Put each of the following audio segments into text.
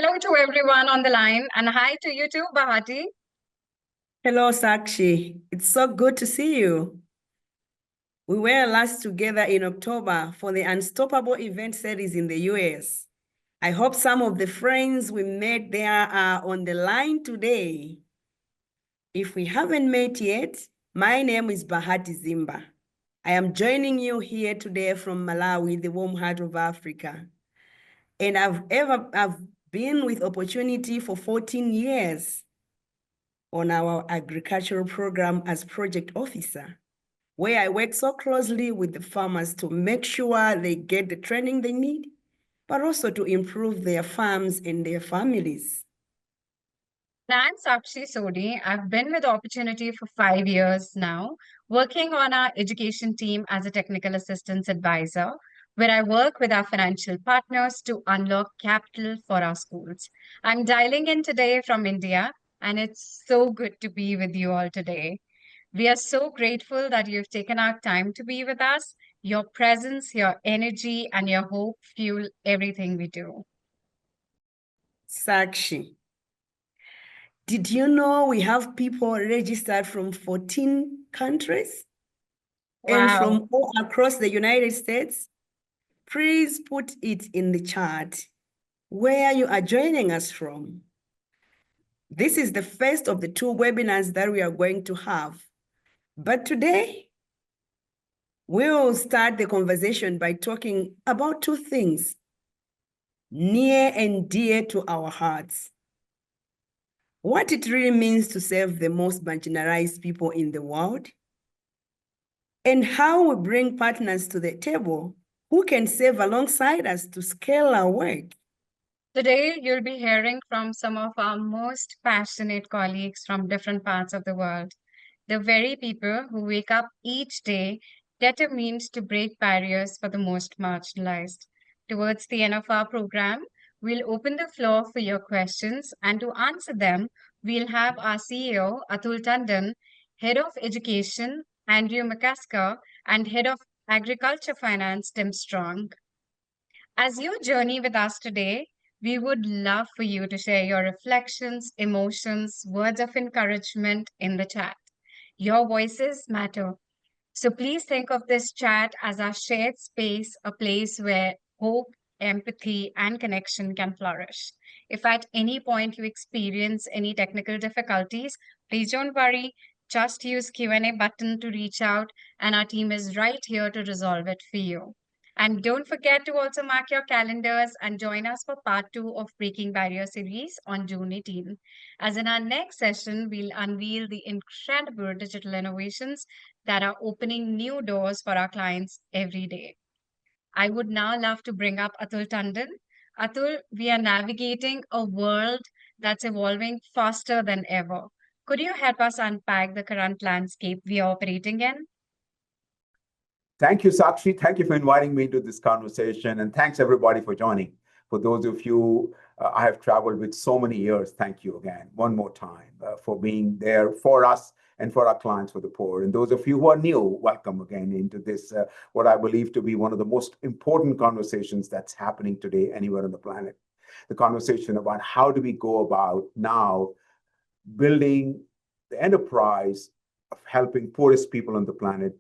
Hello to everyone on the line, and hi to you too, Bahati. Hello, SAKSHI. It's so good to see you. We were last together in October for the Unstoppable event series in the US. I hope some of the friends we met there are on the line today. If we haven't met yet, my name is Bahati ZIMBA. I am joining you here today from Malawi, the warm heart of Africa. And I've been with Opportunity for 14 years on our agricultural program as project officer, where I work so closely with the farmers to make sure they get the training they need, but also to improve their farms and their families. I'm SAKSHI SODHI. I've been with Opportunity for 5 years now, working on our education team as a technical assistance advisor, where I work with our financial partners to unlock capital for our schools. I'm dialing in today from India, and it's so good to be with you all today. We are so grateful that you've taken our time to be with us. Your presence, your energy, and your hope fuel everything we do. SAKSHI, did you know we have people registered from 14 countries and from all across the United States? Please put it in the chat where you are joining us from. This is the first of the two webinars that we are going to have. But today, we'll start the conversation by talking about two things near and dear to our hearts. What it really means to serve the most marginalized people in the world, and how we bring partners to the table who can serve alongside us to scale our work. Today, you'll be hearing from some of our most passionate colleagues from different parts of the world, the very people who wake up each day determined to break barriers for the most marginalized. Towards the end of our program, we'll open the floor for your questions, and to answer them, we'll have our CEO, Atul Tandon, Head of Education, Andrew McCusker, and Head of Agriculture Finance, Tim Strong. As you journey with us today, we would love for you to share your reflections, emotions, words of encouragement in the chat. Your voices matter. So please think of this chat as our shared space, a place where hope, empathy, and connection can flourish. If at any point you experience any technical difficulties, please don't worry. Just use Q&A button to reach out, and our team is right here to resolve it for you. And don't forget to also mark your calendars and join us for part 2 of Breaking Barrier series on June 18. As in our next session, we'll unveil the incredible digital innovations that are opening new doors for our clients every day. I would now love to bring up Atul Tandon. Atul, we are navigating a world that's evolving faster than ever. Could you help us unpack the current landscape we are operating in? Thank you, Sakshi. Thank you for inviting me to this conversation. And thanks, everybody, for joining. For those of you I have traveled with so many years, thank you again, one more time, for being there for us and for our clients, for the poor. And those of you who are new, welcome again into this, what I believe to be one of the most important conversations that's happening today anywhere on the planet. The conversation about how do we go about now building the enterprise of helping poorest people on the planet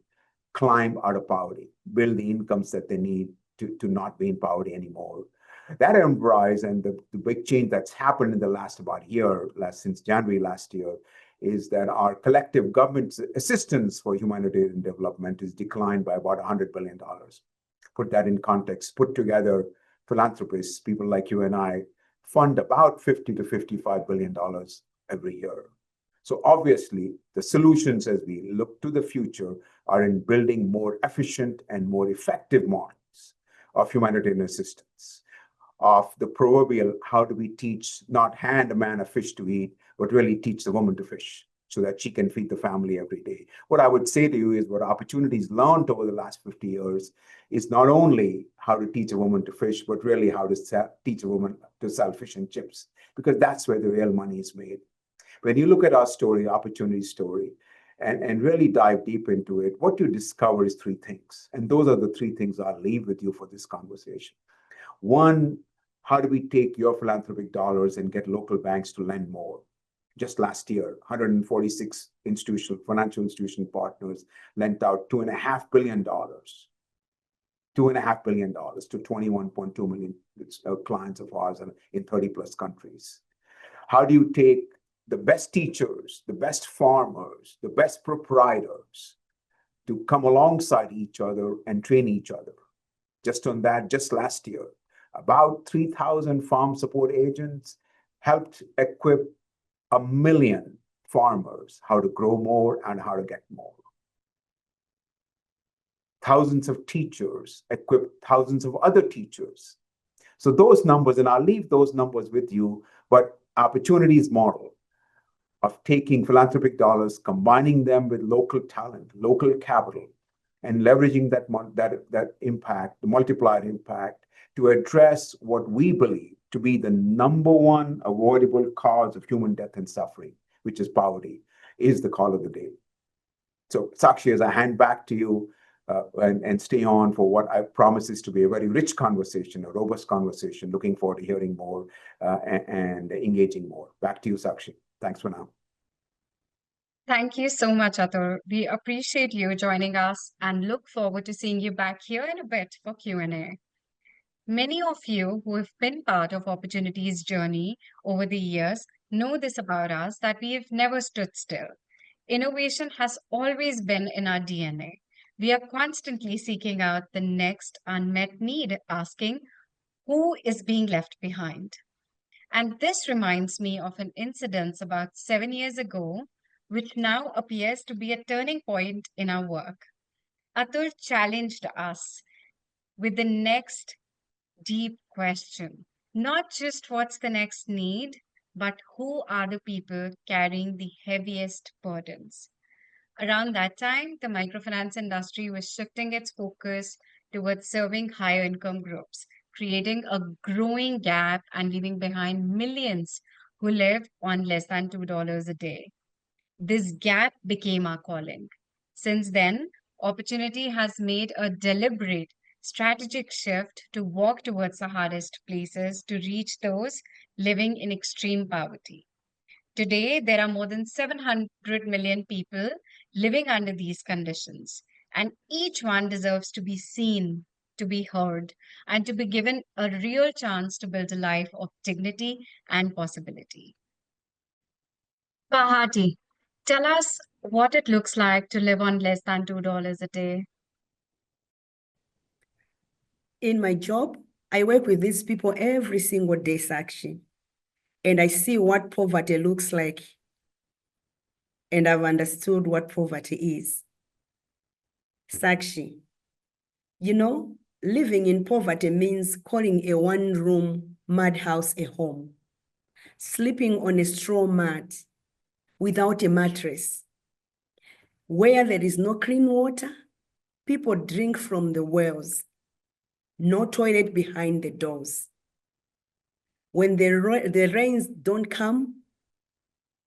climb out of poverty, build the incomes that they need to not be in poverty anymore. That enterprise and the big change that's happened in the last about year, since January last year, is that our collective government assistance for humanitarian development is declined by about $100 billion. Put that in context, put together philanthropists, people like you and I, fund about $50 to $55 billion every year. So obviously, the solutions as we look to the future are in building more efficient and more effective models of humanitarian assistance, of the proverbial, how do we teach, not hand a man a fish to eat, but really teach the woman to fish so that she can feed the family every day. What I would say to you is what opportunities learned over the last 50 years is not only how to teach a woman to fish, but really how to teach a woman to sell fish and chips, because that's where the real money is made. When you look at our story, opportunity story, and really dive deep into it, what you discover is three things. And those are the three things I'll leave with you for this conversation. One, How do we take your philanthropic dollars and get local banks to lend more? Just last year, 146 financial institution partners lent out $2.5 billion. $2.5 billion to 21.2 million clients of ours in 30 plus countries. How do you take the best teachers, the best farmers, the best proprietors to come alongside each other and train each other? Just on that, just last year, about 3,000 farm support agents helped equip 1 million farmers how to grow more and how to get more. Thousands of teachers equipped thousands of other teachers. So those numbers, and I'll leave those numbers with you, but Opportunities model of taking philanthropic dollars, combining them with local talent, local capital, and leveraging that impact, the multiplied impact, to address what we believe to be the number one avoidable cause of human death and suffering, which is poverty, is the call of the day. So, Sakshi, as I hand back to you and stay on for what I promise is to be a very rich conversation, a robust conversation, looking forward to hearing more and engaging more. Back to you, Sakshi. Thanks for now. Thank you so much, Atul. We appreciate you joining us and look forward to seeing you back here in a bit for Q&A. Many of you who have been part of Opportunity's journey over the years know this about us, that we have never stood still. Innovation has always been in our DNA. We are constantly seeking out the next unmet need, asking, who is being left behind? And this reminds me of an incident about 7 years ago, which now appears to be a turning point in our work. Atul challenged us with the next deep question, not just what's the next need, but who are the people carrying the heaviest burdens? Around that time, the microfinance industry was shifting its focus towards serving higher income groups, creating a growing gap and leaving behind millions who live on less than $2 a day. This gap became our calling. Since then, Opportunity has made a deliberate, strategic shift to walk towards the hardest places to reach those living in extreme poverty. Today, there are more than 700 million people living under these conditions, and each one deserves to be seen, to be heard, and to be given a real chance to build a life of dignity and possibility. Bahati, tell us what it looks like to live on less than $2 a day. In my job, I work with these people every single day, Sakshi, and I see what poverty looks like, and I've understood what poverty is. Sakshi, you know, living in poverty means calling a one-room madhouse a home, sleeping on a straw mat without a mattress, where there is no clean water, people drink from the wells, no toilet behind the doors. When the rains don't come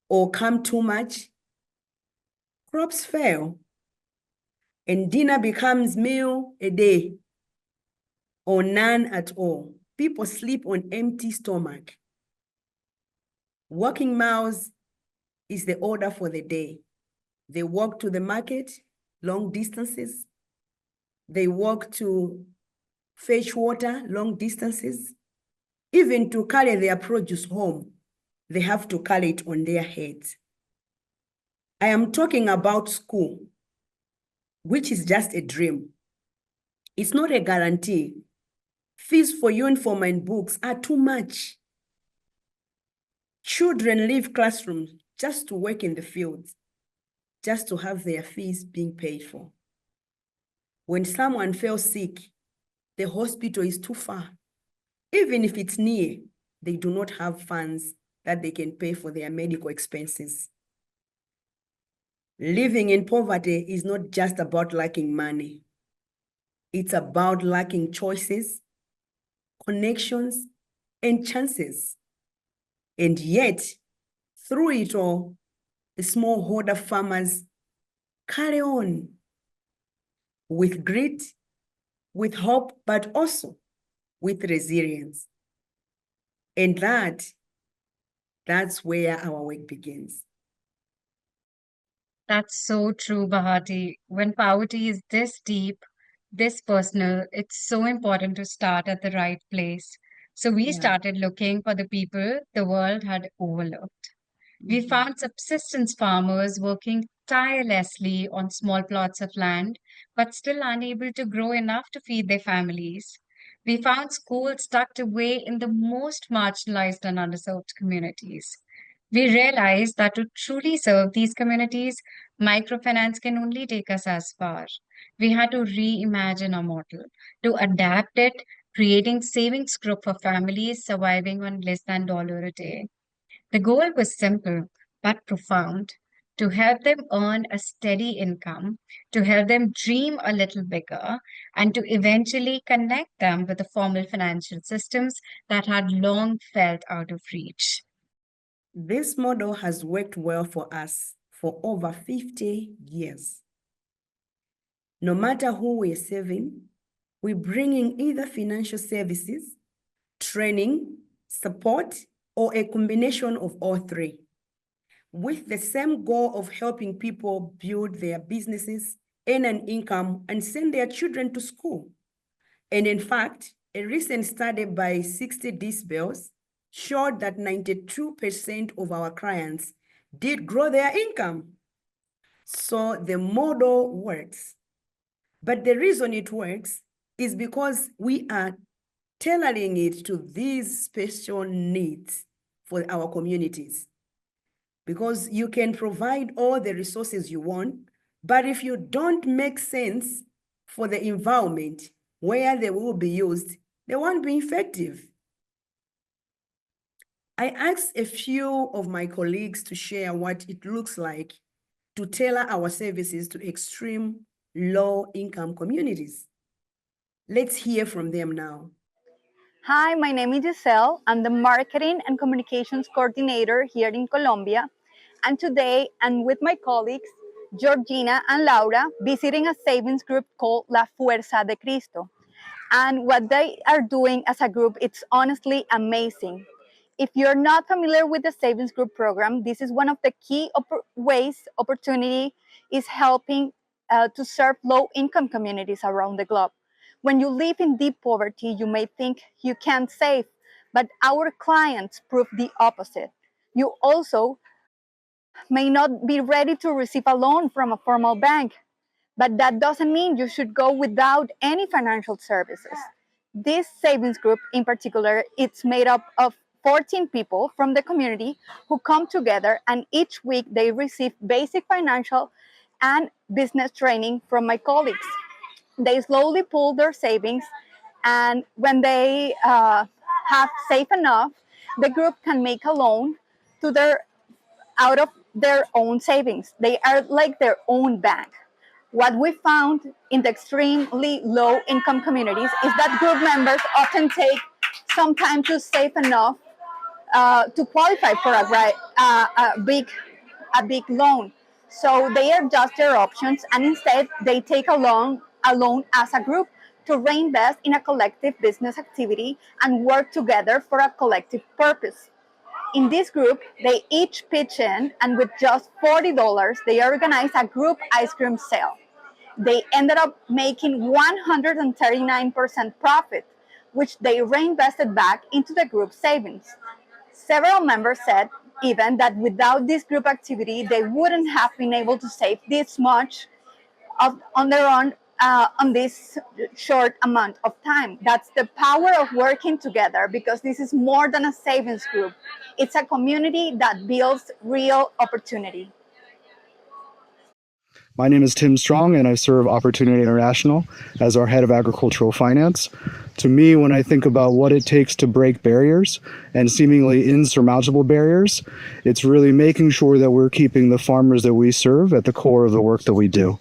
or come too much, crops fail, and dinner becomes meal a day or none at all. People sleep on empty stomach. Walking miles is the order for the day. They walk to the market, long distances. They walk to fetch water, long distances. Even to carry their produce home, they have to carry it on their heads. I am talking about school, which is just a dream. It's not a guarantee. Fees for uniform and books are too much. Children leave classrooms just to work in the fields, just to have their fees being paid for. When someone falls sick, the hospital is too far. Even if it's near, they do not have funds that they can pay for their medical expenses. Living in poverty is not just about lacking money. It's about lacking choices, connections, and chances. And yet, through it all, the smallholder farmers carry on with grit, with hope, but also with resilience. And that's where our work begins. That's so true, Bahati. When poverty is this deep, this personal, it's so important to start at the right place. So we Yeah. started looking for the people the world had overlooked. We Mhm. found subsistence farmers working tirelessly on small plots of land, but still unable to grow enough to feed their families. We found schools tucked away in the most marginalized and underserved communities. We realized that to truly serve these communities, microfinance can only take us as far. We had to reimagine our model, to adapt it, creating savings group for families surviving on less than $1 a day. The goal was simple but profound: to help them earn a steady income, to help them dream a little bigger, and to eventually connect them with the formal financial systems that had long felt out of reach. This model has worked well for us for over 50 years. No matter who we're serving, we're bringing either financial services, training, support, or a combination of all three, with the same goal of helping people build their businesses, earn an income, and send their children to school. And in fact, a recent study by 60 Decibels showed that 92% of our clients did grow their income. So the model works. But the reason it works is because we are tailoring it to these special needs for our communities. Because you can provide all the resources you want, but if you don't make sense for the environment where they will be used, they won't be effective. I asked a few of my colleagues to share what it looks like to tailor our services to extreme low-income communities. Let's hear from them now. Hi, my name is Giselle. I'm the Marketing and Communications Coordinator here in Colombia. And today I'm with my colleagues, Georgina and Laura, visiting a savings group called La Fuerza de Cristo. And what they are doing as a group, it's honestly amazing. If you're not familiar with the savings group program, this is one of the key ways opportunity is helping to serve low-income communities around the globe. When you live in deep poverty, you may think you can't save, but our clients prove the opposite. You also may not be ready to receive a loan from a formal bank, but that doesn't mean you should go without any financial services. This savings group in particular, it's made up of 14 people from the community who come together, and each week they receive basic financial and business training from my colleagues. They slowly pool their savings, and when they have saved enough, the group can make a loan to their out of their own savings. They are like their own bank. What we found in the extremely low income communities is that group members often take some time to save enough to qualify for a big loan. So they adjust their options, and instead they take a loan as a group to reinvest in a collective business activity and work together for a collective purpose. In this group, they each pitch in, and with just $40, they organize a group ice cream sale. They ended up making 139% profit, which they reinvested back into the group savings. Several members said even that without this group activity, they wouldn't have been able to save this much on their own on this short amount of time. That's the power of working together, because this is more than a savings group. It's a community that builds real opportunity. My name is Tim Strong, and I serve Opportunity International as our head of agricultural finance. To me, when I think about what it takes to break barriers and seemingly insurmountable barriers, it's really making sure that we're keeping the farmers that we serve at the core of the work that we do.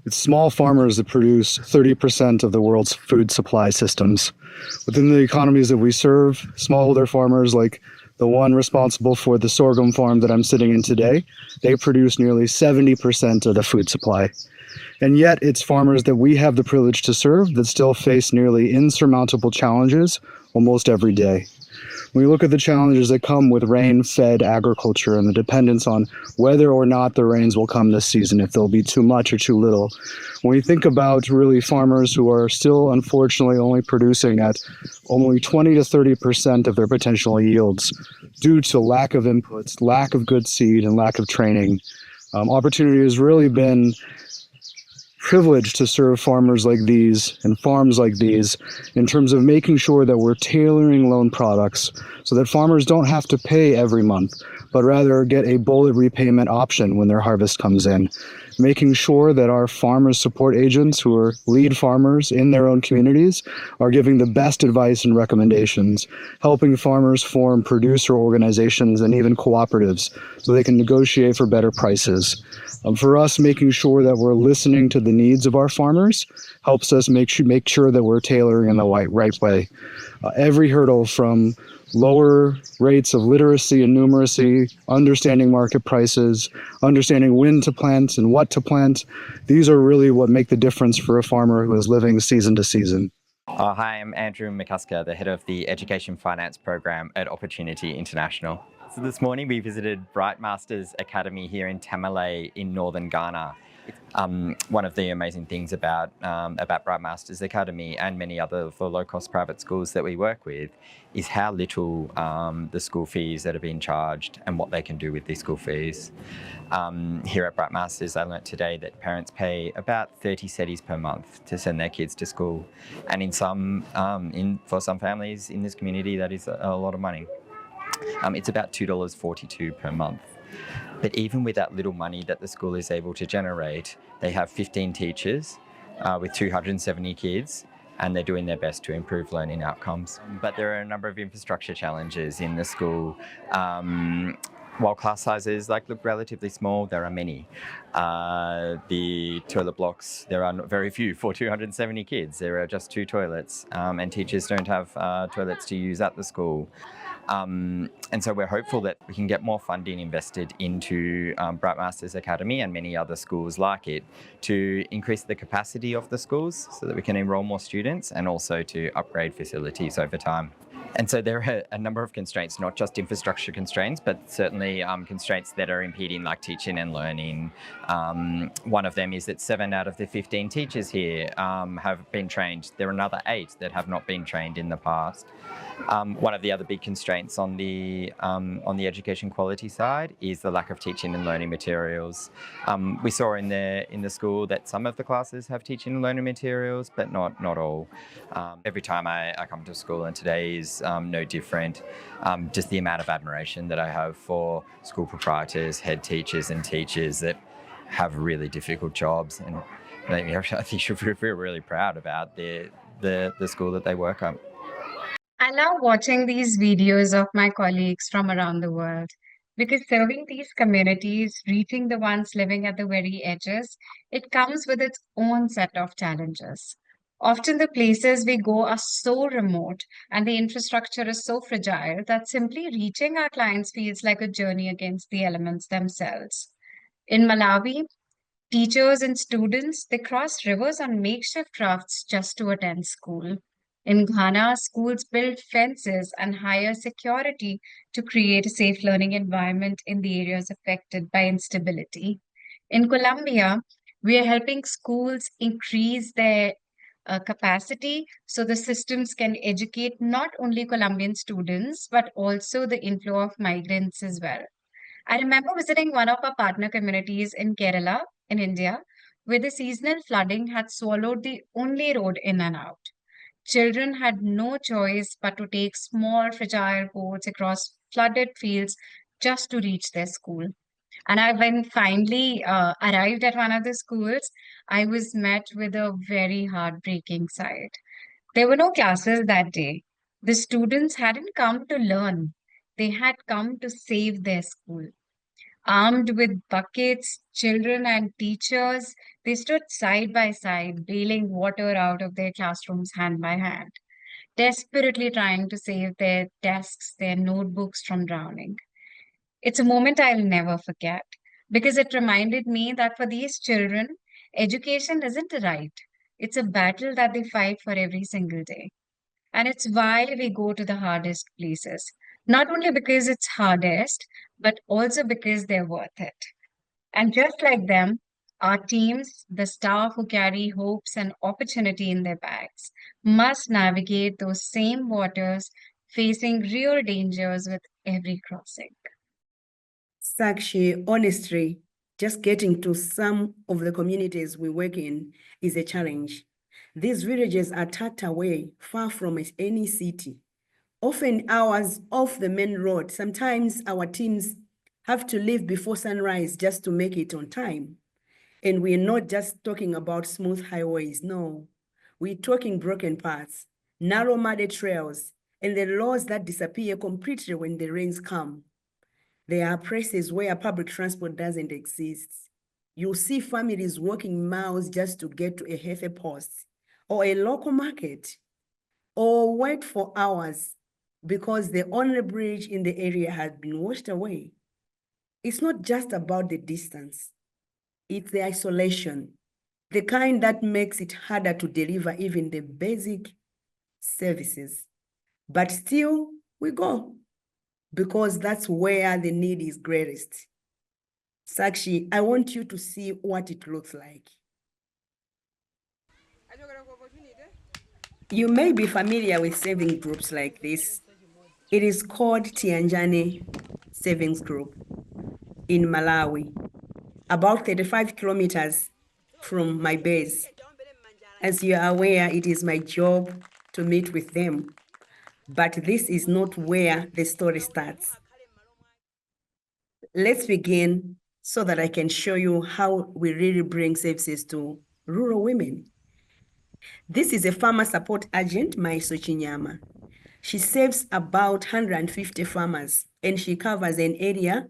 It's small farmers that produce 30% of the world's food supply systems. Within the economies that we serve, smallholder farmers like the one responsible for the sorghum farm that I'm sitting in today, they produce nearly 70% of the food supply. And yet it's farmers that we have the privilege to serve that still face nearly insurmountable challenges almost every day. When we look at the challenges that come with rain-fed agriculture and the dependence on whether or not the rains will come this season, if there'll be too much or too little. When we think about really farmers who are still unfortunately only producing at only 20 to 30% of their potential yields due to lack of inputs, lack of good seed, and lack of training, Opportunity has really been privileged to serve farmers like these and farms like these in terms of making sure that we're tailoring loan products so that farmers don't have to pay every month, but rather get a bullet repayment option when their harvest comes in. Making sure that our farmers support agents who are lead farmers in their own communities are giving the best advice and recommendations, helping farmers form producer organizations and even cooperatives so they can negotiate for better prices. For us, making sure that we're listening to the needs of our farmers helps us make sure that we're tailoring in the right way. Every hurdle from lower rates of literacy and numeracy, understanding market prices, understanding when to plant and what to plant, these are really what make the difference for a farmer who is living season to season. Hi, I'm Andrew McCusker, the head of the Education Finance Program at Opportunity International. So this morning we visited Bright Masters Academy here in Tamale in northern Ghana. One of the amazing things about Bright Masters Academy and many other of the low-cost private schools that we work with is how little the school fees that are being charged and what they can do with these school fees. Here at Bright Masters, I learnt today that parents pay about 30 cedis per month to send their kids to school, and for some families in this community, that is a lot of money. It's about $2.42 per month. But even with that little money that the school is able to generate, they have 15 teachers with 270 kids, and they're doing their best to improve learning outcomes. But there are a number of infrastructure challenges in the school. While class sizes look relatively small, there are many. The toilet blocks, there are very few for 270 kids. There are just 2 toilets, and teachers don't have toilets to use at the school. And so we're hopeful that we can get more funding invested into Bright Masters Academy and many other schools like it to increase the capacity of the schools so that we can enrol more students and also to upgrade facilities over time. And so there are a number of constraints, not just infrastructure constraints, but certainly constraints that are impeding teaching and learning. One of them is that 7 out of the 15 teachers here have been trained. There are another 8 that have not been trained in the past. One of the other big constraints on the education quality side is the lack of teaching and learning materials. We saw in the school that some of the classes have teaching and learning materials, but not all. Every time I come to school, and today is no different, just the amount of admiration that I have for school proprietors, head teachers and teachers that have really difficult jobs, and I think you should feel really proud about the school that they work at. I love watching these videos of my colleagues from around the world because serving these communities, reaching the ones living at the very edges, it comes with its own set of challenges. Often the places we go are so remote and the infrastructure is so fragile that simply reaching our clients feels like a journey against the elements themselves. In Malawi, teachers and students, they cross rivers on makeshift rafts just to attend school. In Ghana, schools build fences and hire security to create a safe learning environment in the areas affected by instability. In Colombia, we are helping schools increase their capacity so the systems can educate not only Colombian students, but also the inflow of migrants as well. I remember visiting one of our partner communities in Kerala, in India, where the seasonal flooding had swallowed the only road in and out. Children had no choice but to take small, fragile boats across flooded fields just to reach their school. And when finally arrived at one of the schools, I was met with a very heartbreaking sight. There were no classes that day. The students hadn't come to learn, they had come to save their school. Armed with buckets, children and teachers, they stood side by side, bailing water out of their classrooms hand by hand, desperately trying to save their desks, their notebooks from drowning. It's a moment I'll never forget because it reminded me that for these children, education isn't a right. It's a battle that they fight for every single day. And it's why we go to the hardest places, not only because it's hardest, but also because they're worth it. And just like them, our teams, the staff who carry hopes and opportunity in their bags, must navigate those same waters, facing real dangers with every crossing. Sakshi, honestly, just getting to some of the communities we work in is a challenge. These villages are tucked away, far from any city, often hours off the main road. Sometimes our teams have to leave before sunrise just to make it on time. And we're not just talking about smooth highways, no. We're talking broken paths, narrow muddy trails, and the roads that disappear completely when the rains come. There are places where public transport doesn't exist. You'll see families walking miles just to get to a healthy post or a local market, or wait for hours because the only bridge in the area has been washed away. It's not just about the distance. It's the isolation, the kind that makes it harder to deliver even the basic services. But still, we go because that's where the need is greatest. Sakshi, I want you to see what it looks like. You may be familiar with saving groups like this. It is called Tianjani Savings Group in Malawi, about 35 kilometers from my base. As you are aware, it is my job to meet with them. But this is not where the story starts. Let's begin so that I can show you how we really bring services to rural women. This is a farmer support agent, Maiso Chinyama. She saves about 150 farmers, and she covers an area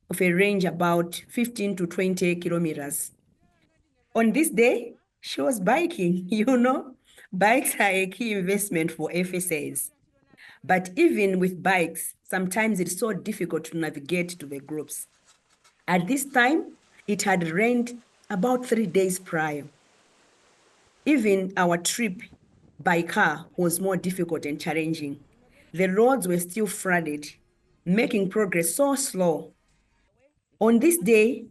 of a range about 15 to 20 kilometers. On this day, she was biking. Bikes are a key investment for FSAs. But even with bikes, sometimes it's so difficult to navigate to the groups. At this time, it had rained about 3 days prior. Even our trip by car was more difficult and challenging. The roads were still flooded, making progress so slow. On this day,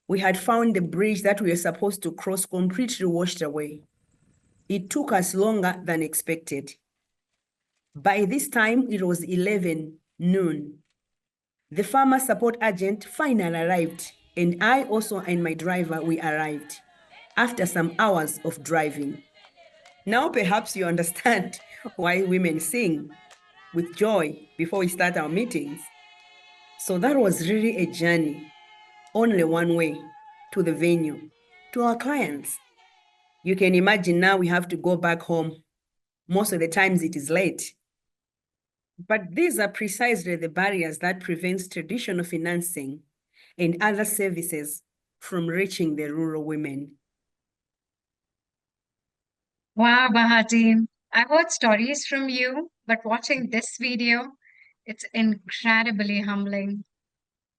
we had found the bridge that we were supposed to cross completely washed away. It took us longer than expected. By this time, it was 11 noon. The farmer support agent finally arrived, and I also and my driver, we arrived after some hours of driving. Now perhaps you understand why women sing with joy before we start our meetings. So that was really a journey, only one way, to the venue, to our clients. You can imagine now we have to go back home. Most of the times it is late. But these are precisely the barriers that prevents traditional financing and other services from reaching the rural women. Wow, Bahati. I've heard stories from you, but watching this video, it's incredibly humbling.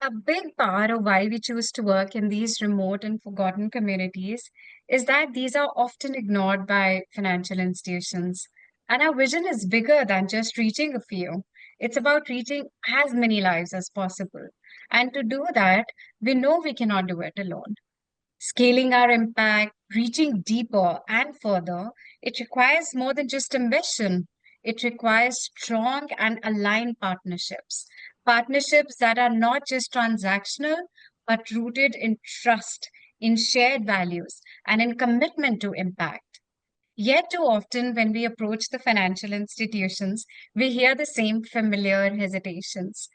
A big part of why we choose to work in these remote and forgotten communities is that these are often ignored by financial institutions. And our vision is bigger than just reaching a few. It's about reaching as many lives as possible. And to do that, we know we cannot do it alone. Scaling our impact, reaching deeper and further, it requires more than just ambition. It requires strong and aligned partnerships. Partnerships that are not just transactional, but rooted in trust, in shared values, and in commitment to impact. Yet, too often, when we approach the financial institutions, we hear the same familiar hesitations.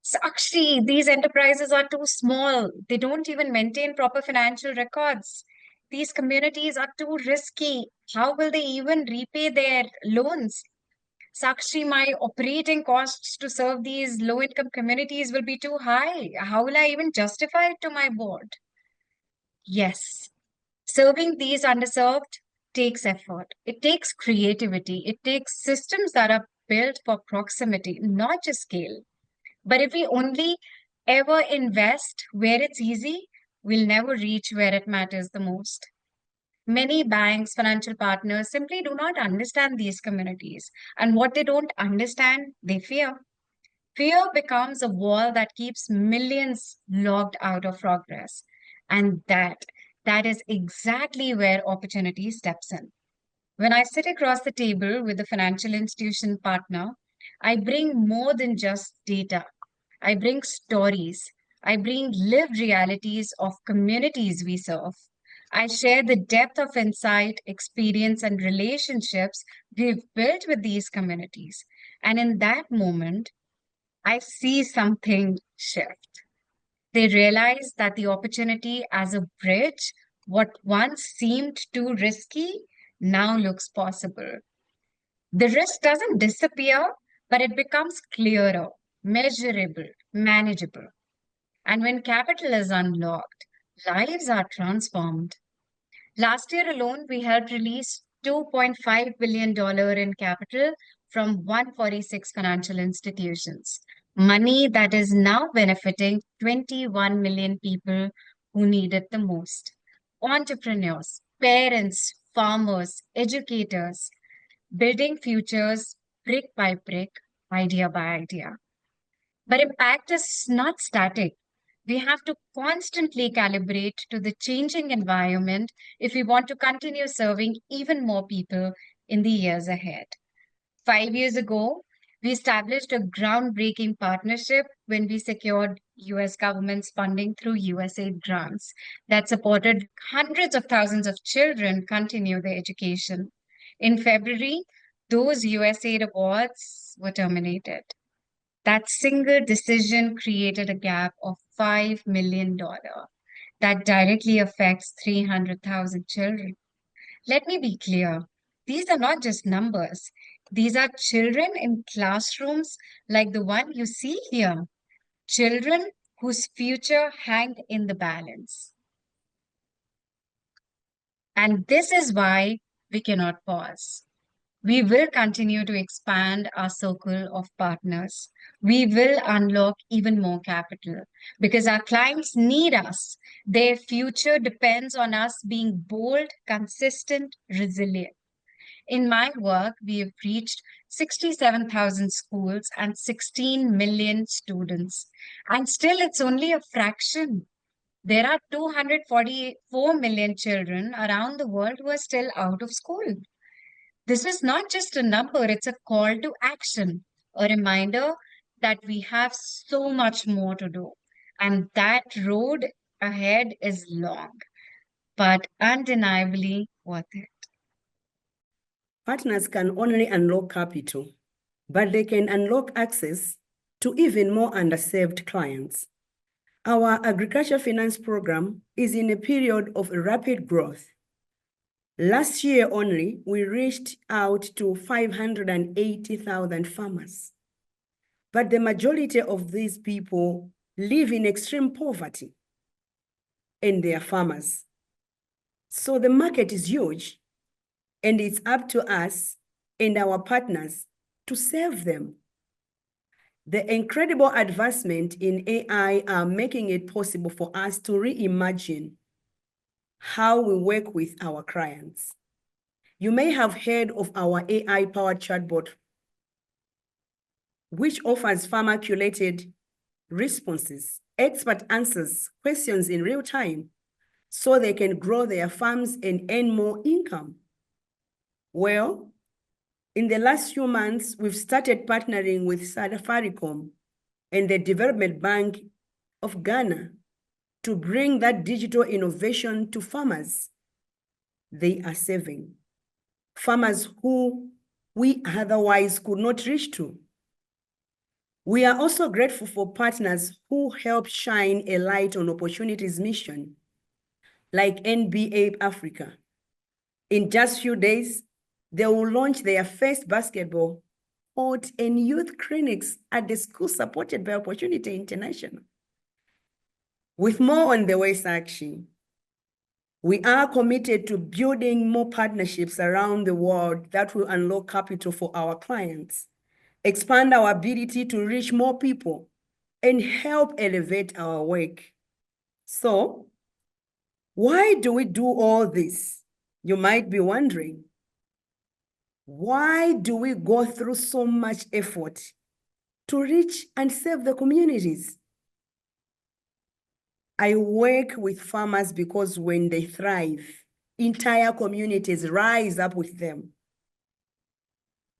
Sakshi, these enterprises are too small. They don't even maintain proper financial records. These communities are too risky. How will they even repay their loans? Sakshi, my operating costs to serve these low income communities will be too high. How will I even justify it to my board? Yes, serving these underserved takes effort. It takes creativity. It takes systems that are built for proximity, not just scale. But if we only ever invest where it's easy, we'll never reach where it matters the most. Many banks, financial partners simply do not understand these communities. And what they don't understand, they fear. Fear becomes a wall that keeps millions locked out of progress. And that is exactly where opportunity steps in. When I sit across the table with a financial institution partner, I bring more than just data. I bring stories. I bring lived realities of communities we serve. I share the depth of insight, experience, and relationships we've built with these communities. And in that moment, I see something shift. They realize that the opportunity as a bridge, what once seemed too risky, now looks possible. The risk doesn't disappear, but it becomes clearer, measurable, manageable. And when capital is unlocked, lives are transformed. Last year alone, we helped release $2.5 billion in capital from 146 financial institutions. Money that is now benefiting 21 million people who need it the most. Entrepreneurs, parents, farmers, educators, building futures brick by brick, idea by idea. But impact is not static. We have to constantly calibrate to the changing environment if we want to continue serving even more people in the years ahead. 5 years ago, we established a groundbreaking partnership when we secured US government's funding through USAID grants that supported hundreds of thousands of children continue their education. In February, those USAID awards were terminated. That single decision created a gap of $5 million that directly affects 300,000 children. Let me be clear. These are not just numbers. These are children in classrooms like the one you see here. Children whose future hang in the balance. And this is why we cannot pause. We will continue to expand our circle of partners. We will unlock even more capital because our clients need us. Their future depends on us being bold, consistent, resilient. In my work, we have reached 67,000 schools and 16 million students. And still, it's only a fraction. There are 244 million children around the world who are still out of school. This is not just a number, it's a call to action, a reminder that we have so much more to do. And that road ahead is long, but undeniably worth it. Partners can only unlock capital, but they can unlock access to even more underserved clients. Our agriculture finance program is in a period of rapid growth. Last year only, we reached out to 580,000 farmers. But the majority of these people live in extreme poverty, and they are farmers. So the market is huge, and it's up to us and our partners to serve them. The incredible advancement in AI are making it possible for us to reimagine how we work with our clients. You may have heard of our AI-powered chatbot, which offers farmer-curated responses, expert answers, questions in real time, so they can grow their farms and earn more income. Well, in the last few months, we've started partnering with Safaricom and the Development Bank of Ghana to bring that digital innovation to farmers they are serving, farmers who we otherwise could not reach to. We are also grateful for partners who help shine a light on opportunities mission, like NBA Africa. In just a few days, they will launch their first basketball court and youth clinics at the school supported by Opportunity International. With more on the way, SAKSHI, we are committed to building more partnerships around the world that will unlock capital for our clients, expand our ability to reach more people, and help elevate our work. So, why do we do all this? You might be wondering. Why do we go through so much effort to reach and serve the communities. I work with farmers because when they thrive, entire communities rise up with them.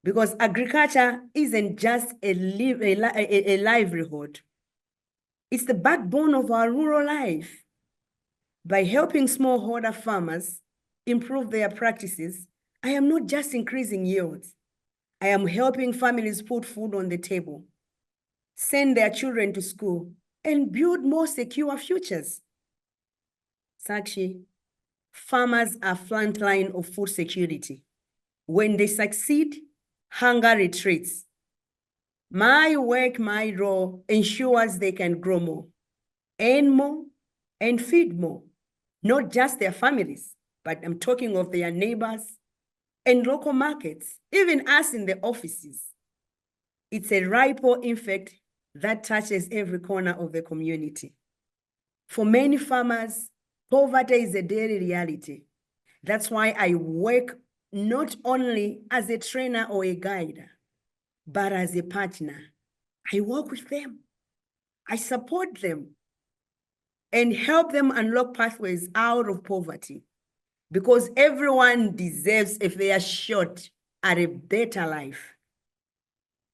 Because agriculture isn't just a livelihood. It's the backbone of our rural life. By helping smallholder farmers improve their practices, I am not just increasing yields. I am helping families put food on the table, send their children to school, and build more secure futures. SAKSHI, farmers are frontline of food security. When they succeed, hunger retreats. My work, my role ensures they can grow more, earn more, and feed more. Not just their families, but I'm talking of their neighbors and local markets, even us in the offices. It's a ripple effect that touches every corner of the community. For many farmers, poverty is a daily reality. That's why I work not only as a trainer or a guide, but as a partner. I work with them. I support them and help them unlock pathways out of poverty, because everyone deserves a fair shot at a better life.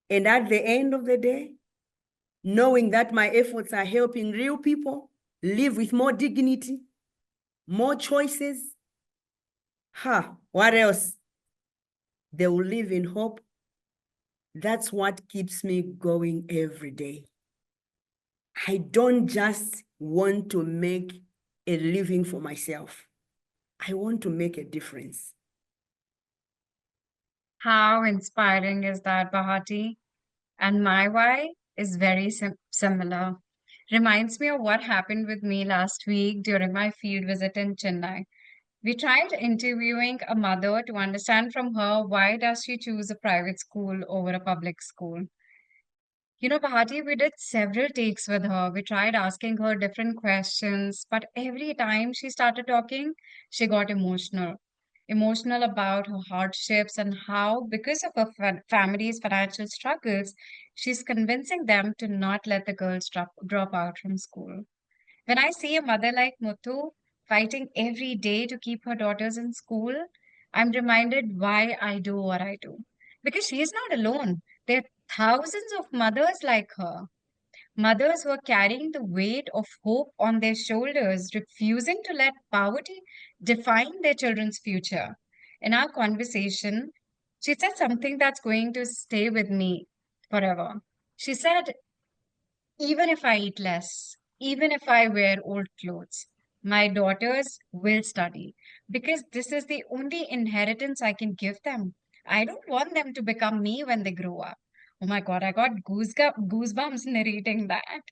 And at the end of the day, knowing that my efforts are helping real people live with more dignity, more choices, what else? They will live in hope. That's what keeps me going every day. I don't just want to make a living for myself. I want to make a difference. How inspiring is that, Bahati? And my why is very similar. Reminds me of what happened with me last week during my field visit in Chennai. We tried interviewing a mother to understand from her why does she choose a private school over a public school. You know, Bhati, we did several takes with her. We tried asking her different questions, but every time she started talking, she got emotional. Emotional about her hardships and how, because of her family's financial struggles, she's convincing them to not let the girls drop out from school. When I see a mother like Muthu fighting every day to keep her daughters in school, I'm reminded why I do what I do. Because she is not alone. There are thousands of mothers like her. Mothers who are carrying the weight of hope on their shoulders, refusing to let poverty define their children's future. In our conversation, she said something that's going to stay with me forever. She said, even if I eat less, even if I wear old clothes, my daughters will study because this is the only inheritance I can give them. I don't want them to become me when they grow up. Oh my God, I got goosebumps narrating that.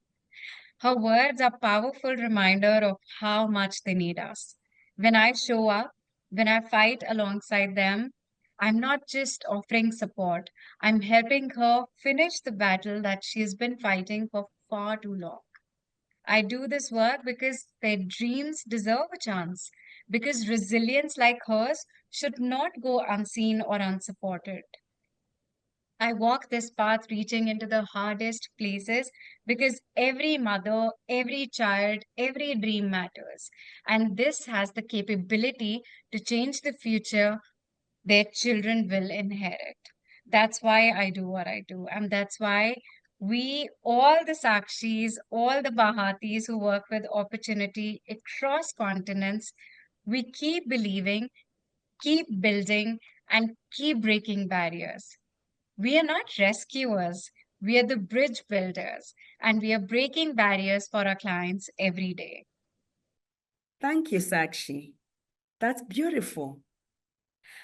Her words are powerful reminder of how much they need us. When I show up, when I fight alongside them, I'm not just offering support. I'm helping her finish the battle that she's been fighting for far too long. I do this work because their dreams deserve a chance, because resilience like hers should not go unseen or unsupported. I walk this path reaching into the hardest places because every mother, every child, every dream matters. And this has the capability to change the future their children will inherit. That's why I do what I do. And that's why we, all the Sakshis, all the Bahatis who work with opportunity across continents, we keep believing, keep building, and keep breaking barriers. We are not rescuers, we are the bridge builders, and we are breaking barriers for our clients every day. Thank you, Sakshi. That's beautiful.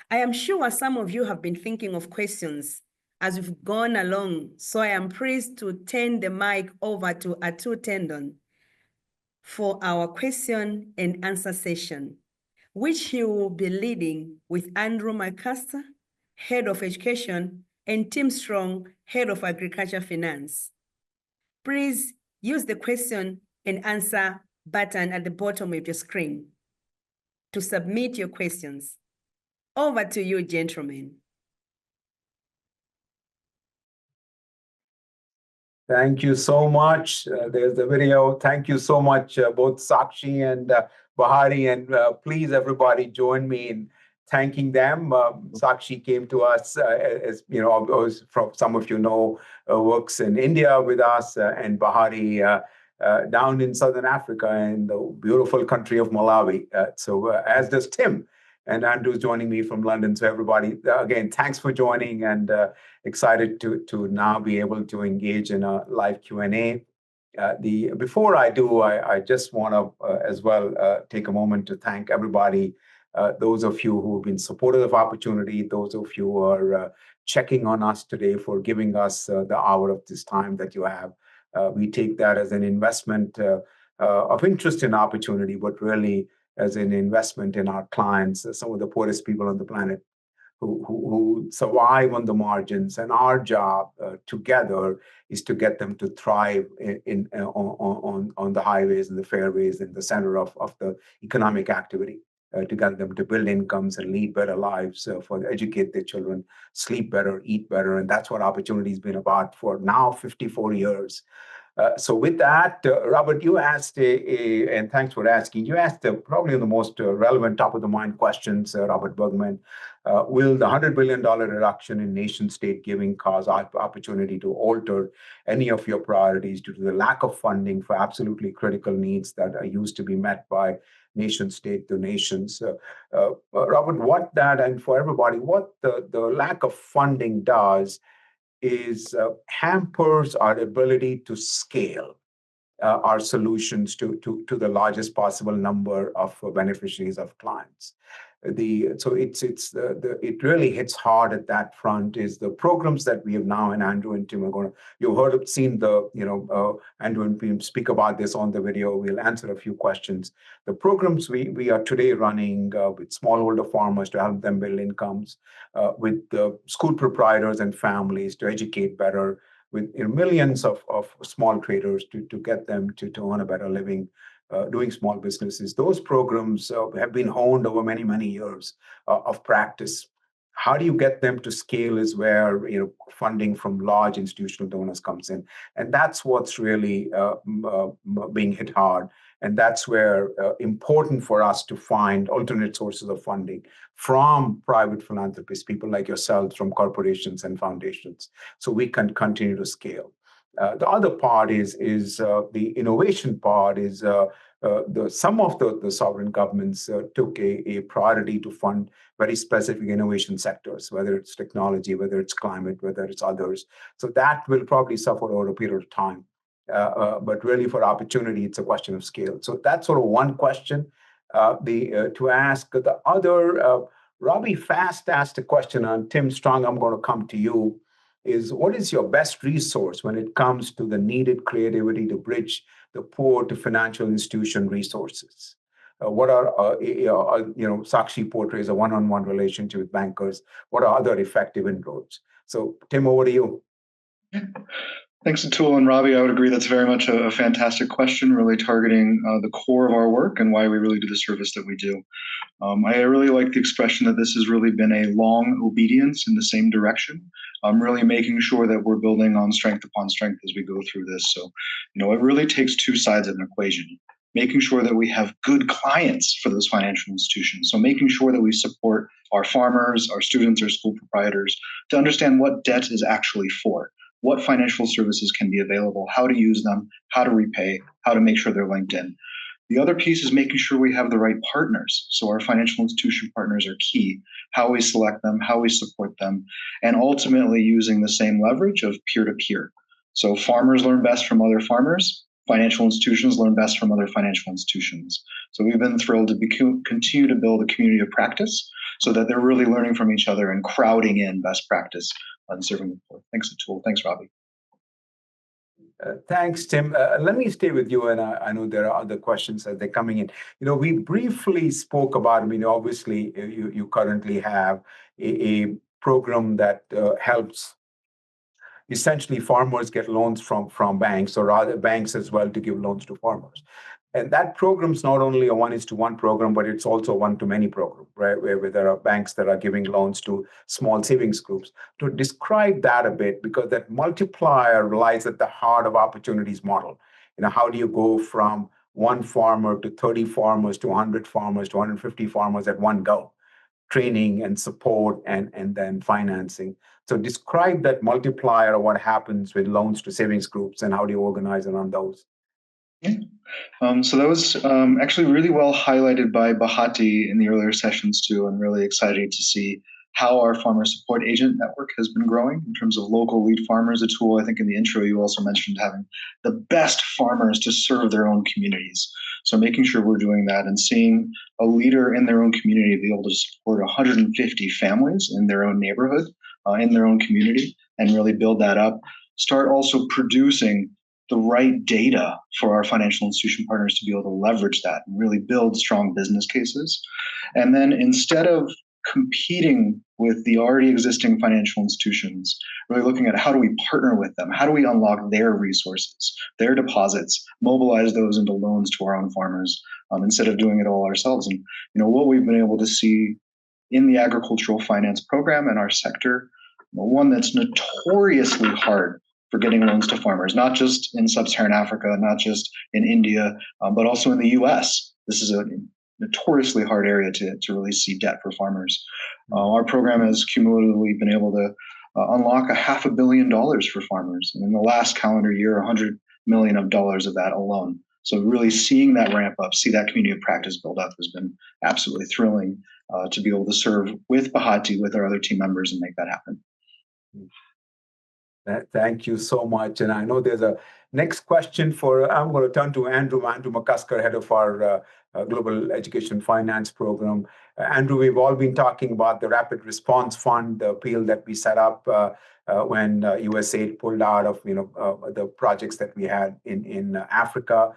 I am sure some of you have been thinking of questions as we've gone along, so I am pleased to turn the mic over to Atul Tandon for our question and answer session, which he will be leading with Andrew McCusker, Head of Education, and Tim Strong, Head of Agriculture Finance. Please use the question and answer button at the bottom of your screen to submit your questions. Over to you, gentlemen. Thank you so much. There's the video. Thank you so much, both Sakshi and Bahati. And please, everybody, join me in thanking them. Sakshi came to us, as you know, as from some of you know, works in India with us, and Bahati down in Southern Africa in the beautiful country of Malawi. As does Tim. And Andrew's joining me from London. So everybody, again, thanks for joining, and excited to now be able to engage in a live Q&A. Before I do, I just want to as well take a moment to thank everybody, those of you who have been supportive of opportunity, those of you who are checking on us today for giving us the hour of this time that you have. We take that as an investment of interest in opportunity, but really as an investment in our clients, some of the poorest people on the planet who survive on the margins. And our job together is to get them to thrive on the highways and the fairways in the center of the economic activity, to get them to build incomes and lead better lives, for educate their children, sleep better, eat better. And that's what opportunity has been about for now 54 years. So with that, Robert, you asked, and thanks for asking, you asked probably the most relevant top-of-the-mind questions, Robert Bergman. Will the $100 billion reduction in nation-state giving cause opportunity to alter any of your priorities due to the lack of funding for absolutely critical needs that are used to be met by nation-state donations? Robert, what that, and for everybody, what the lack of funding does is hampers our ability to scale our solutions to the largest possible number of beneficiaries of clients. It really hits hard at that front. Is the programs that we have now, and Andrew and Tim are going to, seen the Andrew and Tim speak about this on the video. We'll answer a few questions. The programs we are today running with smallholder farmers to help them build incomes, with school proprietors and families to educate better, with millions of small traders to get them to earn a better living, doing small businesses. Those programs have been honed over many, many years of practice. How do you get them to scale is where funding from large institutional donors comes in. And that's what's really being hit hard. And that's where important for us to find alternate sources of funding from private philanthropists, people like yourselves, from corporations and foundations, so we can continue to scale. The other part is the innovation part. Is some of the sovereign governments took a priority to fund very specific innovation sectors, whether it's technology, whether it's climate, whether it's others. So that will probably suffer over a period of time. But really, for opportunity, it's a question of scale. So that's sort of one question to ask. The other, Robbie Fast asked a question on Tim Strong. I'm going to come to you. Is what is your best resource when it comes to the needed creativity to bridge the poor to financial institution resources? What are, Sakshi portrays a one-on-one relationship with bankers. What are other effective inroads? So, Tim, over to you. Thanks, Atul and Robbie. I would agree that's very much a fantastic question, really targeting the core of our work and why we really do the service that we do. I really like the expression that this has really been a long obedience in the same direction. Really making sure that we're building on strength upon strength as we go through this. So, it really takes two sides of an equation. Making sure that we have good clients for those financial institutions. So making sure that we support our farmers, our students, our school proprietors to understand what debt is actually for, what financial services can be available, how to use them, how to repay, how to make sure they're linked in. The other piece is making sure we have the right partners. So our financial institution partners are key, how we select them, how we support them, and ultimately using the same leverage of peer-to-peer. So farmers learn best from other farmers, financial institutions learn best from other financial institutions. So we've been thrilled to continue to build a community of practice so that they're really learning from each other and crowding in best practice on serving the poor. Thanks, Atul. Thanks, Robbie. Thanks, Tim. Let me stay with you, and I know there are other questions as they're coming in. We briefly spoke about, obviously, you currently have a program that helps essentially farmers get loans from banks, or other banks as well, to give loans to farmers. And that program's not only a 1:1 program, but it's also a 1-to-many program, right? Where there are banks that are giving loans to small savings groups. To describe that a bit, because that multiplier lies at the heart of opportunities model. How do you go from one farmer to 30 farmers to 100 farmers to 150 farmers at one go? Training and support and then financing. So describe that multiplier of what happens with loans to savings groups and how do you organize around those? Yeah. So that was actually really well highlighted by BHAHATI in the earlier sessions too. I'm really excited to see how our farmer support agent network has been growing in terms of local lead farmers. Atul, I think in the intro you also mentioned having the best farmers to serve their own communities. So making sure we're doing that and seeing a leader in their own community be able to support 150 families in their own neighborhood, in their own community, and really build that up. Start also producing the right data for our financial institution partners to be able to leverage that and really build strong business cases. And then instead of competing with the already existing financial institutions, really looking at how do we partner with them? How do we unlock their resources, their deposits, mobilize those into loans to our own farmers instead of doing it all ourselves? And what we've been able to see in the agricultural finance program in our sector, one that's notoriously hard for getting loans to farmers, not just in sub-Saharan Africa, not just in India, but also in the US. This is a notoriously hard area to really see debt for farmers. Our program has cumulatively been able to unlock $500 million for farmers. And in the last calendar year, $100 million of that alone. So really seeing that ramp up, see that community of practice build up has been absolutely thrilling to be able to serve with BHAHATI, with our other team members, and make that happen. Thank you so much. And I know there's a next question I'm going to turn to Andrew McCusker, head of our Global Education Finance Program. Andrew, we've all been talking about the Rapid Response Fund, the appeal that we set up when USAID pulled out of the projects that we had in Africa.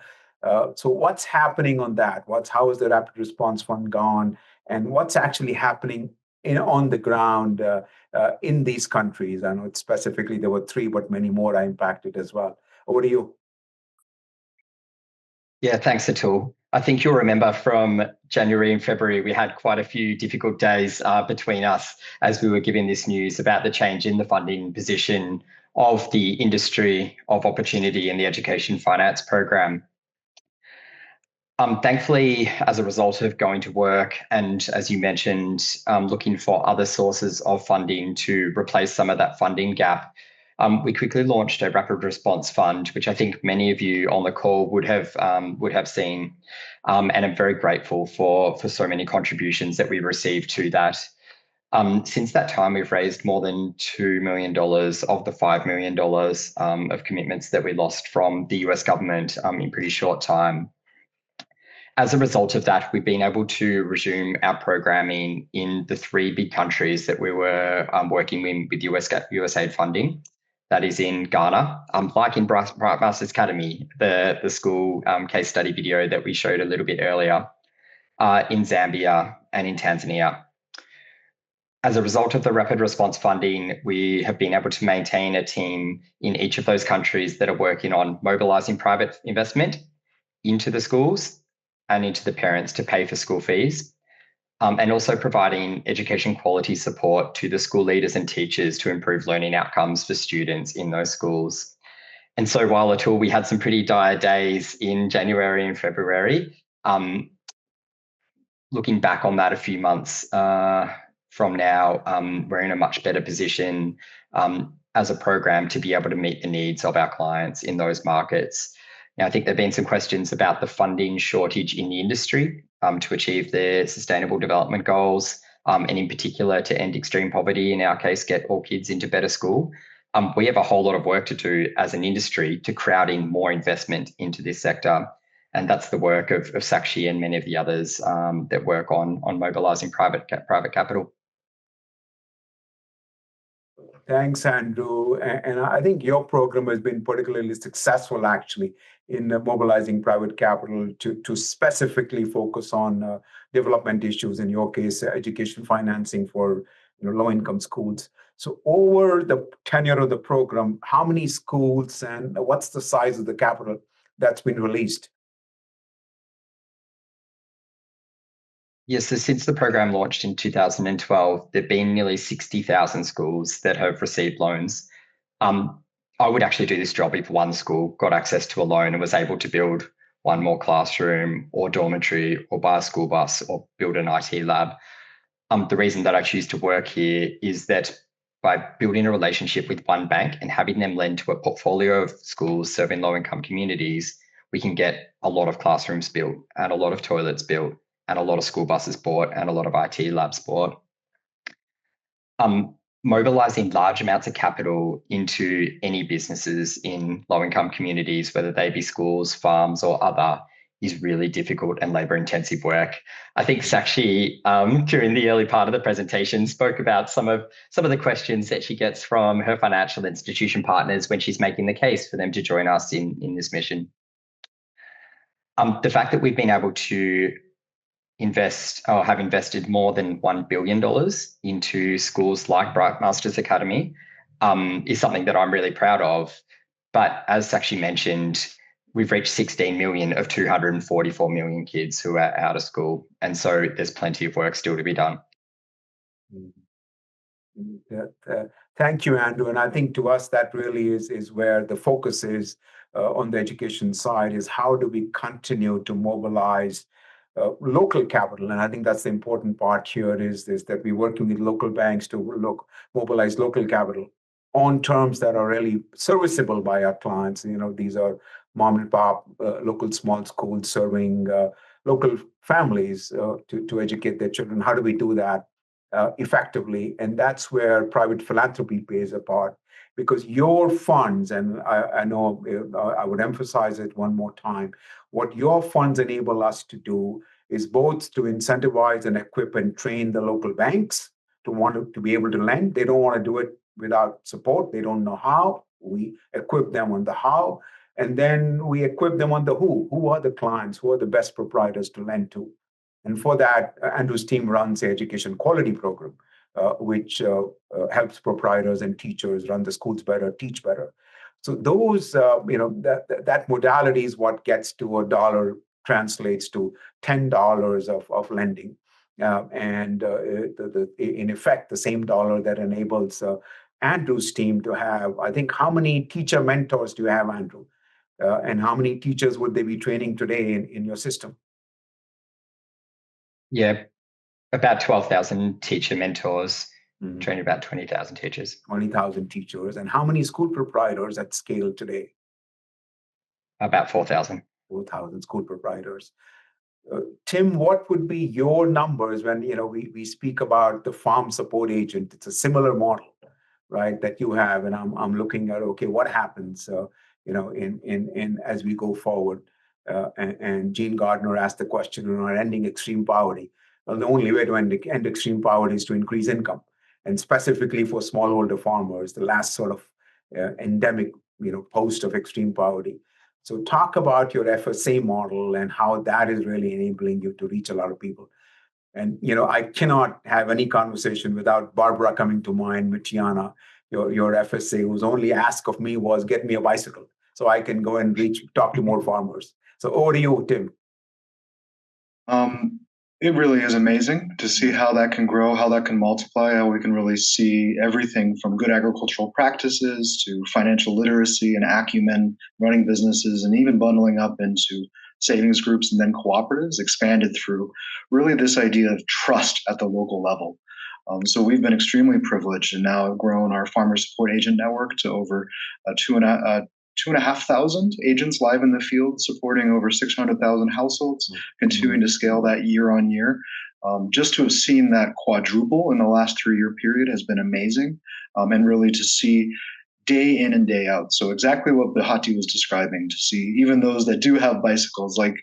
So what's happening on that? How is the Rapid Response Fund gone? And what's actually happening on the ground in these countries? I know specifically there were 3, but many more are impacted as well. Over to you. Yeah, thanks, Atul. I think you'll remember from January and February, we had quite a few difficult days between us as we were giving this news about the change in the funding position of the industry of opportunity in the education finance program. Thankfully, as a result of going to work and, as you mentioned, looking for other sources of funding to replace some of that funding gap, we quickly launched a rapid response fund, which I think many of you on the call would have seen, and I'm very grateful for so many contributions that we received to that. Since that time, we've raised more than $2 million of the $5 million of commitments that we lost from the US government in pretty short time. As a result of that, we've been able to resume our programming in the 3 big countries that we were working with USAID funding. That is in Ghana, like in Bright Masters Academy, the school case study video that we showed a little bit earlier, in Zambia and in Tanzania. As a result of the rapid response funding, we have been able to maintain a team in each of those countries that are working on mobilizing private investment into the schools and into the parents to pay for school fees, and also providing education quality support to the school leaders and teachers to improve learning outcomes for students in those schools. And so while Atul, we had some pretty dire days in January and February, looking back on that a few months from now, we're in a much better position as a program to be able to meet the needs of our clients in those markets. Now, I think there have been some questions about the funding shortage in the industry to achieve the Sustainable Development Goals, and in particular to end extreme poverty, in our case, get all kids into better school. We have a whole lot of work to do as an industry to crowd in more investment into this sector. And that's the work of SAKSHI and many of the others that work on mobilizing private capital. Thanks, Andrew. And I think your program has been particularly successful, actually, in mobilizing private capital to specifically focus on development issues, in your case, education financing for low-income schools. So over the tenure of the program, how many schools and what's the size of the capital that's been released? Yes, so since the program launched in 2012, there have been nearly 60,000 schools that have received loans. I would actually do this job if one school got access to a loan and was able to build one more classroom or dormitory or buy a school bus or build an IT lab. The reason that I choose to work here is that by building a relationship with one bank and having them lend to a portfolio of schools serving low-income communities, we can get a lot of classrooms built and a lot of toilets built and a lot of school buses bought and a lot of IT labs bought. Mobilizing large amounts of capital into any businesses in low-income communities, whether they be schools, farms, or other, is really difficult and labor-intensive work. I think SAKSHI, during the early part of the presentation, spoke about some of the questions that she gets from her financial institution partners when she's making the case for them to join us in this mission. The fact that we've been able to invest or have invested more than $1 billion into schools like Bright Masters Academy is something that I'm really proud of. But as SAKSHI mentioned, we've reached 16 million of 244 million kids who are out of school. And so there's plenty of work still to be done. Thank you, Andrew. And I think to us, that really is where the focus is on the education side, is how do we continue to mobilize local capital. And I think that's the important part here is that we're working with local banks to mobilize local capital on terms that are really serviceable by our clients. These are mom and pop, local small schools serving local families to educate their children. How do we do that effectively? And that's where private philanthropy plays a part, because your funds, and I know I would emphasize it one more time, what your funds enable us to do is both to incentivize and equip and train the local banks to be able to lend. They don't want to do it without support. They don't know how. We equip them on the how, and then we equip them on the who. Who are the clients? Who are the best proprietors to lend to? And for that, Andrew's team runs the education quality program, which helps proprietors and teachers run the schools better, teach better. So those, that modality is what gets to $1 translates to $10 of lending. And in effect, the same dollar that enables Andrew's team to have, I think, how many teacher mentors do you have, Andrew? And how many teachers would they be training today in your system? Yeah, about 12,000 teacher mentors, training about 20,000 teachers. 20,000 teachers. And how many school proprietors at scale today? About 4,000. 4,000 school proprietors. Tim, what would be your numbers when we speak about the farm support agent? It's a similar model, right, that you have, and I'm looking at what happens, in as we go forward. And Gene Gardner asked the question on ending extreme poverty. Well, the only way to end extreme poverty is to increase income, and specifically for smallholder farmers, the last sort of endemic, post of extreme poverty. So talk about your FSA model and how that is really enabling you to reach a lot of people. And, I cannot have any conversation without Barbara coming to mind, Michiana, your FSA, whose only ask of me was get me a bicycle so I can go and talk to more farmers. So over to you, Tim. It really is amazing to see how that can grow, how that can multiply, how we can really see everything from good agricultural practices to financial literacy and acumen, running businesses, and even bundling up into savings groups and then cooperatives expanded through really this idea of trust at the local level. So we've been extremely privileged and now have grown our farmer support agent network to over 2,500 agents live in the field, supporting over 600,000 households, continuing to scale that year on year. Just to have seen that quadruple in the last 3-year period has been amazing, and really to see day in and day out. So exactly what BHAHATI was describing, to see even those that do have bicycles, like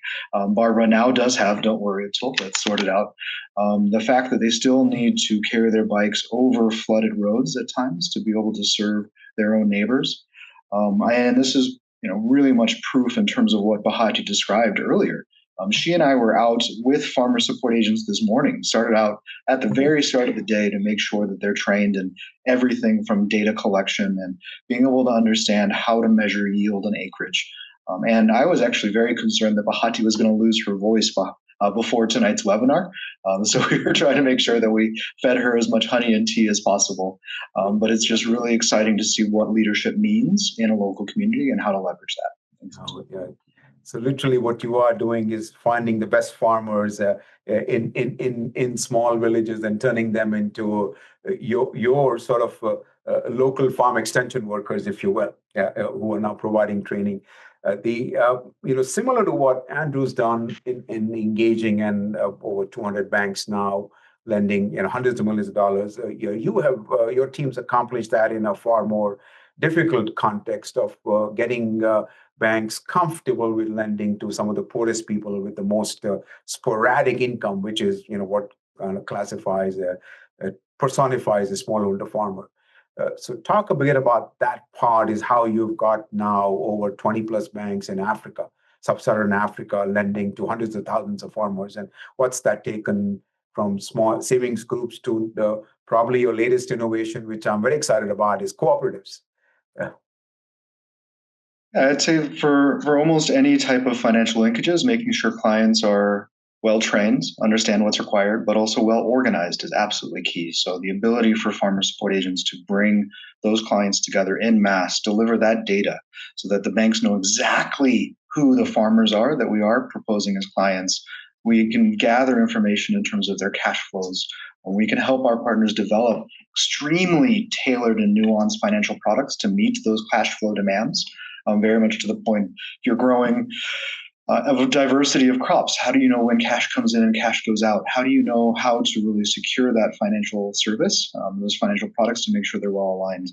Barbara now does have, don't worry, Atul, that's sorted out. The fact that they still need to carry their bikes over flooded roads at times to be able to serve their own neighbors. And this is, really much proof in terms of what BHAHATI described earlier. She and I were out with farmer support agents this morning, started out at the very start of the day to make sure that they're trained in everything from data collection and being able to understand how to measure yield and acreage. And I was actually very concerned that BHAHATI was going to lose her voice before tonight's webinar. So we were trying to make sure that we fed her as much honey and tea as possible. But it's just really exciting to see what leadership means in a local community and how to leverage that. Oh, yeah. So literally what you are doing is finding the best farmers in small villages and turning them into your sort of local farm extension workers, if you will, who are now providing training. Similar to what Andrew's done in engaging and over 200 banks now lending hundreds of millions of dollars. You have your team's accomplished that in a far more difficult context of getting banks comfortable with lending to some of the poorest people with the most sporadic income, which is what classifies personifies a smallholder farmer. So talk a bit about that part, is how you've got now over 20 plus banks in Africa, sub-Saharan Africa, lending to hundreds of thousands of farmers, and what's that taken from small savings groups to probably your latest innovation, which I'm very excited about, is cooperatives. I'd say for almost any type of financial linkages, making sure clients are well trained, understand what's required, but also well organized is absolutely key. So the ability for farmer support agents to bring those clients together in mass, deliver that data so that the banks know exactly who the farmers are that we are proposing as clients. We can gather information in terms of their cash flows, and we can help our partners develop extremely tailored and nuanced financial products to meet those cash flow demands. Very much to the point, if you're growing of a diversity of crops, how do you know when cash comes in and cash goes out? How do you know how to really secure that financial service, those financial products, to make sure they're well aligned?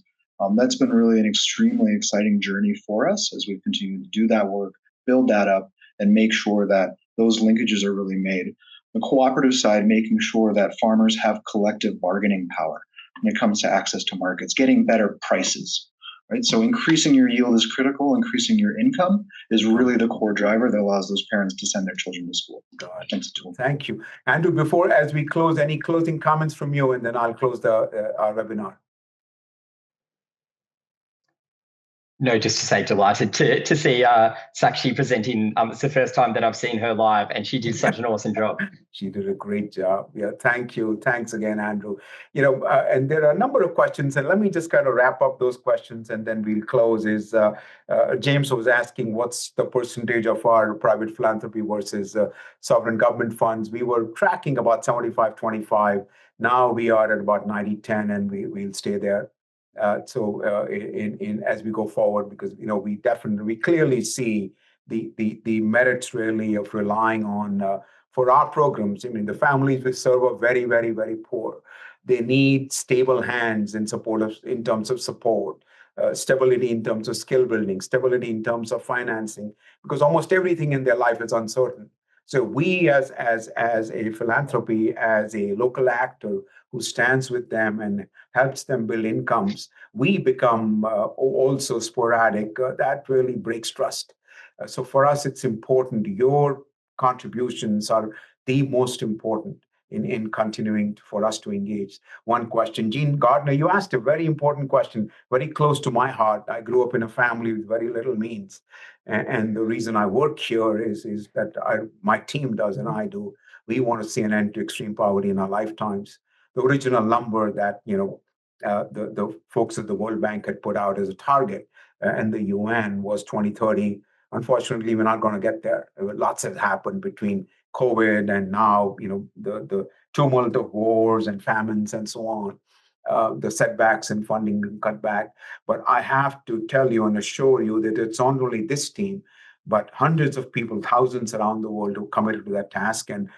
That's been really an extremely exciting journey for us as we continue to do that work, build that up, and make sure that those linkages are really made. The cooperative side, making sure that farmers have collective bargaining power when it comes to access to markets, getting better prices. Right? So increasing your yield is critical. Increasing your income is really the core driver that allows those parents to send their children to school. Thanks, Atul. Thank you. Andrew, as we close, any closing comments from you, and then I'll close our webinar. No, just to say delighted to see SAKSHI presenting. It's the first time that I've seen her live, and she did such an awesome job. She did a great job. Yeah, thank you. Thanks again, Andrew. And there are a number of questions, and let me just kind of wrap up those questions, and then we'll close. James was asking, what's the percentage of our private philanthropy versus sovereign government funds? We were tracking about 75-25. Now we are at about 90-10, and we'll stay there. As we go forward, because we clearly see the merits really of relying on for our programs. I mean, the families we serve are very, very, very poor. They need stable hands in terms of support, stability in terms of skill building, stability in terms of financing, because almost everything in their life is uncertain. So we as a philanthropy, as a local actor who stands with them and helps them build incomes, we become also sporadic. That really breaks trust. So for us, it's important. Your contributions are the most important in continuing for us to engage. One question, Jean Gardner, you asked a very important question, very close to my heart. I grew up in a family with very little means. And the reason I work here is that my team does and I do. We want to see an end to extreme poverty in our lifetimes. The original number that the folks at the World Bank had put out as a target and the UN was 2030. Unfortunately, we're not going to get there. Lots has happened between COVID and now, the tumult of wars and famines and so on, the setbacks in funding being cut back. But I have to tell you and assure you that it's not only this team, but hundreds of people, thousands around the world who committed to that task. And,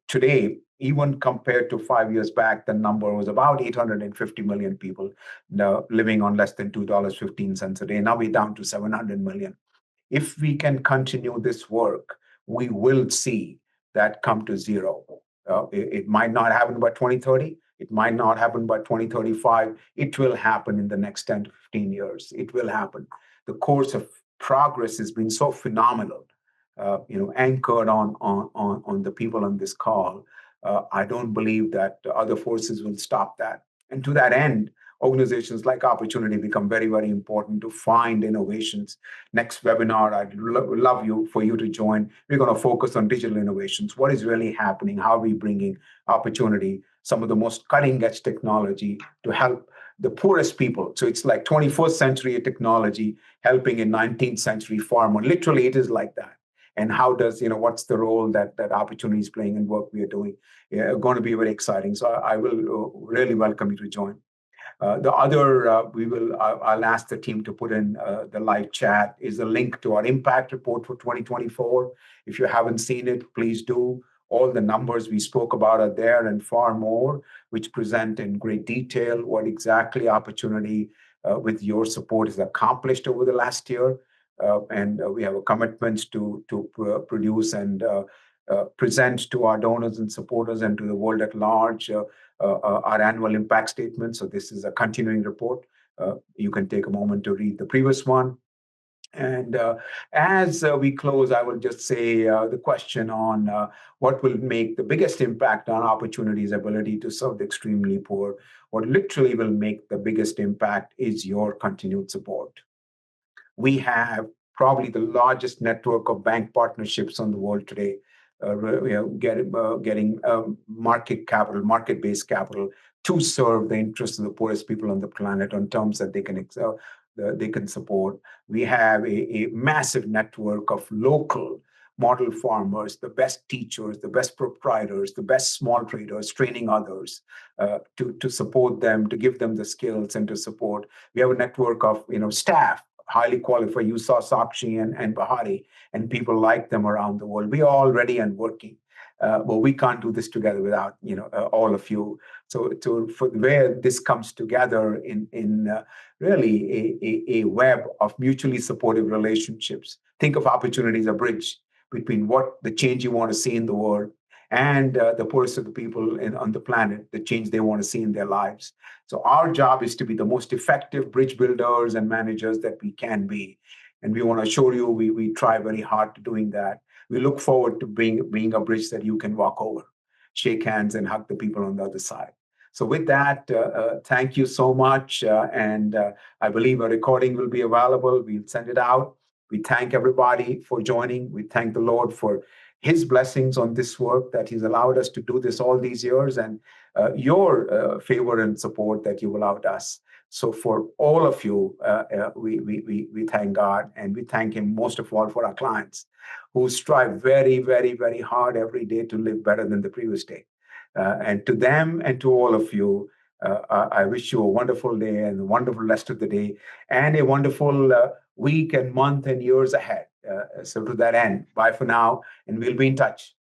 today, even compared to 5 years back, the number was about 850 million people living on less than $2.15 a day. Now we're down to 700 million. If we can continue this work, we will see that come to zero. It might not happen by 2030. It might not happen by 2035. It will happen in the next 10 to 15 years. It will happen. The course of progress has been so phenomenal, anchored on the people on this call. I don't believe that other forces will stop that. And to that end, organizations like Opportunity become very, very important to find innovations. Next webinar, I'd love for you to join. We're going to focus on digital innovations. What is really happening? How are we bringing Opportunity, some of the most cutting edge technology to help the poorest people? So it's like 21st century technology helping a 19th century farmer. Literally, it is like that. And how does, what's the role that Opportunity is playing in work we are doing? Going to be very exciting. So I will really welcome you to join. The other, I'll ask the team to put in the live chat, is a link to our impact report for 2024. If you haven't seen it, please do. All the numbers we spoke about are there and far more, which present in great detail what exactly Opportunity, with your support, has accomplished over the last year. And we have a commitment to produce and present to our donors and supporters and to the world at large our annual impact statement. So this is a continuing report. You can take a moment to read the previous one. And as we close, I will just say the question on what will make the biggest impact on Opportunity's ability to serve the extremely poor. What literally will make the biggest impact is your continued support. We have probably the largest network of bank partnerships in the world today. Getting market-based capital to serve the interests of the poorest people on the planet on terms that they can support. We have a massive network of local model farmers, the best teachers, the best proprietors, the best small traders, training others to support them, to give them the skills and to support. We have a network of staff, highly qualified. You saw SAKSHI and BHAHATI and people like them around the world. We are all ready and working. But we can't do this together without all of you. So for where this comes together in really a web of mutually supportive relationships. Think of Opportunity as a bridge between what the change you want to see in the world and the poorest of the people on the planet, the change they want to see in their lives. So our job is to be the most effective bridge builders and managers that we can be. And we want to assure you we try very hard to doing that. We look forward to being a bridge that you can walk over, shake hands, and hug the people on the other side. So with that, thank you so much. And I believe a recording will be available. We'll send it out. We thank everybody for joining. We thank the Lord for His blessings on this work, that He's allowed us to do this all these years, and your favor and support that you allowed us. So for all of you, we thank God, and we thank Him most of all for our clients who strive very, very, very hard every day to live better than the previous day. And to them and to all of you, I wish you a wonderful day and a wonderful rest of the day and a wonderful week and month and years ahead. So to that end, bye for now, and we'll be in touch.